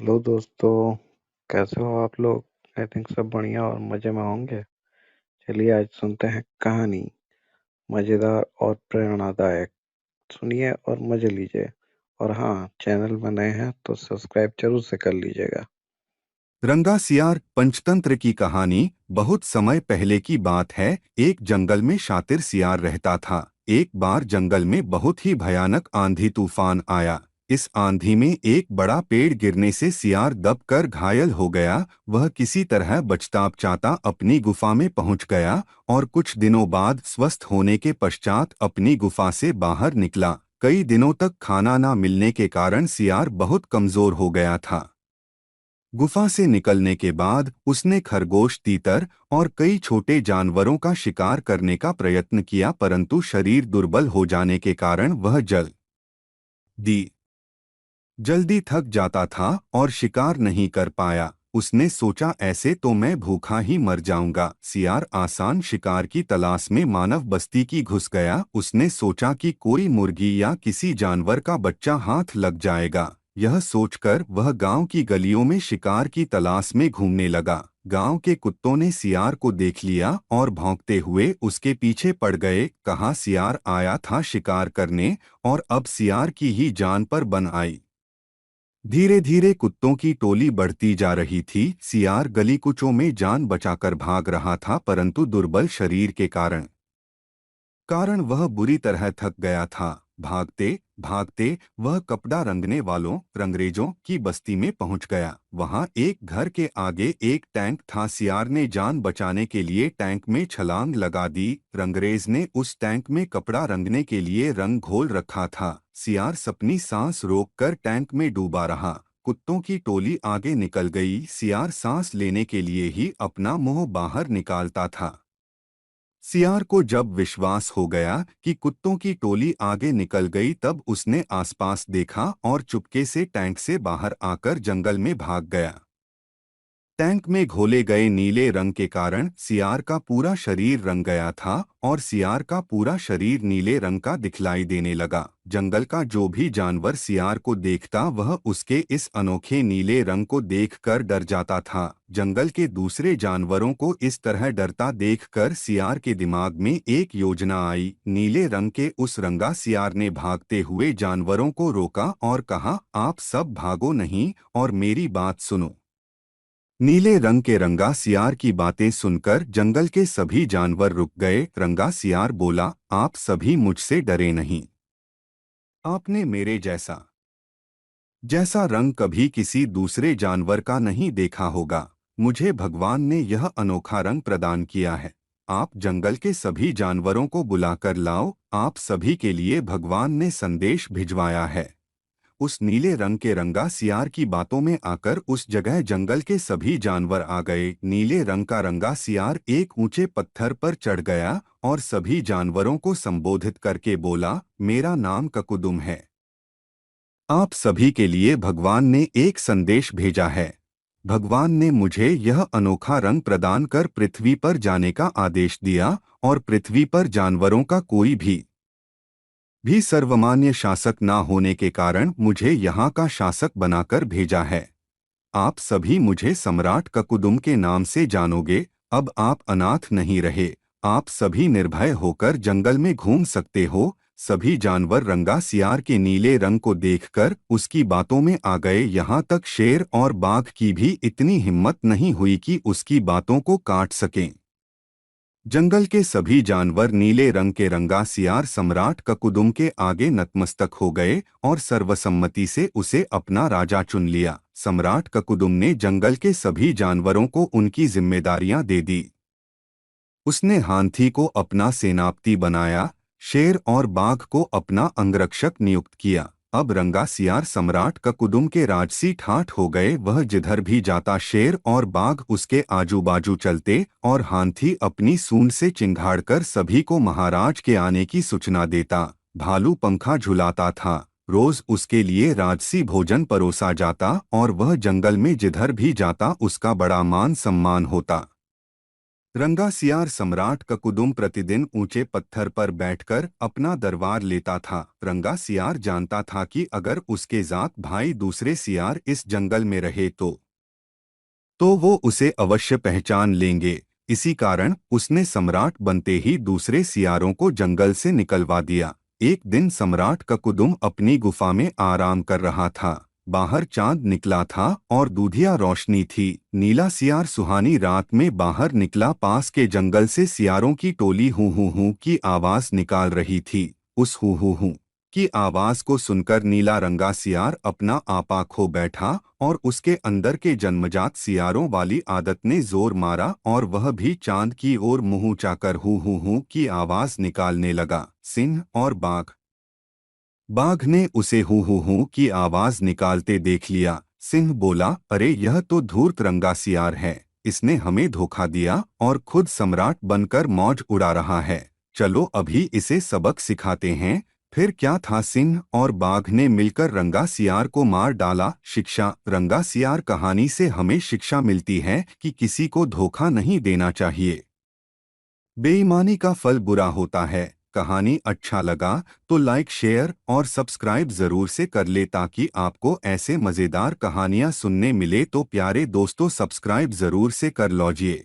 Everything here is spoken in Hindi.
हेलो दोस्तों। कैसे हो आप लोग? आई थिंक सब बढ़िया और मज़े में होंगे। चलिए आज सुनते हैं कहानी, मज़ेदार और प्रेरणादायक। सुनिए और मज़े लीजिए। और हाँ, चैनल में नए हैं तो सब्सक्राइब जरूर से कर लीजिएगा। रंगा सियार पंचतंत्र की कहानी। बहुत समय पहले की बात है। एक जंगल में शातिर सियार रहता था। एक बार जंगल में बहुत ही भयानक आंधी तूफान आया। इस आंधी में एक बड़ा पेड़ गिरने से सियार दबकर घायल हो गया। वह किसी तरह बचताबचाता अपनी गुफा में पहुंच गया और कुछ दिनों बाद स्वस्थ होने के पश्चात अपनी गुफा से बाहर निकला। कई दिनों तक खाना न मिलने के कारण सियार बहुत कमजोर हो गया था। गुफा से निकलने के बाद उसने खरगोश, तीतर और कई छोटे जानवरों का शिकार करने का प्रयत्न किया, परंतु शरीर दुर्बल हो जाने के कारण वह दी जल्दी थक जाता था और शिकार नहीं कर पाया। उसने सोचा, ऐसे तो मैं भूखा ही मर जाऊंगा। सियार आसान शिकार की तलाश में मानव बस्ती की घुस गया। उसने सोचा कि कोई मुर्गी या किसी जानवर का बच्चा हाथ लग जाएगा। यह सोचकर वह गांव की गलियों में शिकार की तलाश में घूमने लगा। गांव के कुत्तों ने सियार को देख लिया और भौंकते हुए उसके पीछे पड़ गए। कहा, सियार आया था शिकार करने और अब सियार की ही जान पर बन आई। धीरे धीरे कुत्तों की टोली बढ़ती जा रही थी। सियार गली कुचों में जान बचाकर भाग रहा था, परंतु दुर्बल शरीर के कारण वह बुरी तरह थक गया था। भागते भागते वह कपड़ा रंगने वालों रंगरेजों की बस्ती में पहुंच गया। वहां एक घर के आगे एक टैंक था। सियार ने जान बचाने के लिए टैंक में छलांग लगा दी। रंगरेज ने उस टैंक में कपड़ा रंगने के लिए रंग घोल रखा था। सियार अपनी सांस रोककर टैंक में डूबा रहा। कुत्तों की टोली आगे निकल गई। सियार सांस लेने के लिए ही अपना मुंह बाहर निकालता था। सियार को जब विश्वास हो गया कि कुत्तों की टोली आगे निकल गई, तब उसने आसपास देखा और चुपके से टैंक से बाहर आकर जंगल में भाग गया। टैंक में घोले गए नीले रंग के कारण सियार का पूरा शरीर रंग गया था और सियार का पूरा शरीर नीले रंग का दिखलाई देने लगा। जंगल का जो भी जानवर सियार को देखता, वह उसके इस अनोखे नीले रंग को देखकर डर जाता था। जंगल के दूसरे जानवरों को इस तरह डरता देखकर सियार के दिमाग में एक योजना आई। नीले रंग के उस रंगा सियार ने भागते हुए जानवरों को रोका और कहा, आप सब भागो नहीं और मेरी बात सुनो। नीले रंग के रंगा सियार की बातें सुनकर जंगल के सभी जानवर रुक गए। रंगा सियार बोला, आप सभी मुझसे डरे नहीं। आपने मेरे जैसा जैसा रंग कभी किसी दूसरे जानवर का नहीं देखा होगा। मुझे भगवान ने यह अनोखा रंग प्रदान किया है। आप जंगल के सभी जानवरों को बुलाकर लाओ। आप सभी के लिए भगवान ने संदेश भिजवाया है। उस नीले रंग के रंगा सियार की बातों में आकर उस जगह जंगल के सभी जानवर आ गए। नीले रंग का रंगा सियार एक ऊंचे पत्थर पर चढ़ गया और सभी जानवरों को संबोधित करके बोला, मेरा नाम ककुदुम है। आप सभी के लिए भगवान ने एक संदेश भेजा है। भगवान ने मुझे यह अनोखा रंग प्रदान कर पृथ्वी पर जाने का आदेश दिया और पृथ्वी पर जानवरों का कोई भी सर्वमान्य शासक ना होने के कारण मुझे यहाँ का शासक बनाकर भेजा है। आप सभी मुझे सम्राट ककुदुम के नाम से जानोगे। अब आप अनाथ नहीं रहे। आप सभी निर्भय होकर जंगल में घूम सकते हो। सभी जानवर रंगा सियार के नीले रंग को देखकर उसकी बातों में आ गए। यहाँ तक शेर और बाघ की भी इतनी हिम्मत नहीं हुई कि उसकी बातों को काट सकें। जंगल के सभी जानवर नीले रंग के रंगा सियार सम्राट ककुदुम के आगे नतमस्तक हो गए और सर्वसम्मति से उसे अपना राजा चुन लिया। सम्राट ककुदुम ने जंगल के सभी जानवरों को उनकी जिम्मेदारियां दे दी। उसने हाथी को अपना सेनापति बनाया, शेर और बाघ को अपना अंगरक्षक नियुक्त किया। अब रंगा सियार सम्राट ककुदुम के राजसी ठाठ हो गए। वह जिधर भी जाता शेर और बाघ उसके आजू बाजू चलते और हाथी अपनी सूंड से चिंघाड़कर सभी को महाराज के आने की सूचना देता। भालू पंखा झुलाता था। रोज उसके लिए राजसी भोजन परोसा जाता और वह जंगल में जिधर भी जाता उसका बड़ा मान सम्मान होता। रंगा सियार सम्राट ककुदुम प्रतिदिन ऊंचे पत्थर पर बैठकर अपना दरबार लेता था। रंगा सियार जानता था कि अगर उसके जात भाई दूसरे सियार इस जंगल में रहे तो वो उसे अवश्य पहचान लेंगे। इसी कारण उसने सम्राट बनते ही दूसरे सियारों को जंगल से निकलवा दिया। एक दिन सम्राट ककुदुम अपनी गुफा में आराम कर रहा था। बाहर चांद निकला था और दूधिया रोशनी थी। नीला सियार सुहानी रात में बाहर निकला। पास के जंगल से सियारों की टोली हूँ की आवाज निकाल रही थी। उस हूँ की आवाज को सुनकर नीला रंगा सियार अपना आपा खो बैठा और उसके अंदर के जन्मजात सियारों वाली आदत ने जोर मारा और वह भी चांद की ओर मुंह चाकर हूँ की आवाज निकालने लगा। सिंह और बाघ ने उसे हूँ की आवाज निकालते देख लिया। सिंह बोला, अरे यह तो धूर्त रंगा सियार है। इसने हमें धोखा दिया और खुद सम्राट बनकर मौज उड़ा रहा है। चलो अभी इसे सबक सिखाते हैं। फिर क्या था, सिंह और बाघ ने मिलकर रंगा सियार को मार डाला। शिक्षा। रंगा सियार कहानी से हमें शिक्षा मिलती है कि किसी को धोखा नहीं देना चाहिए। बेईमानी का फल बुरा होता है। कहानी अच्छा लगा तो लाइक शेयर और सब्सक्राइब जरूर से कर ले ताकि आपको ऐसे मज़ेदार कहानियाँ सुनने मिले। तो प्यारे दोस्तों, सब्सक्राइब जरूर से कर लीजिए।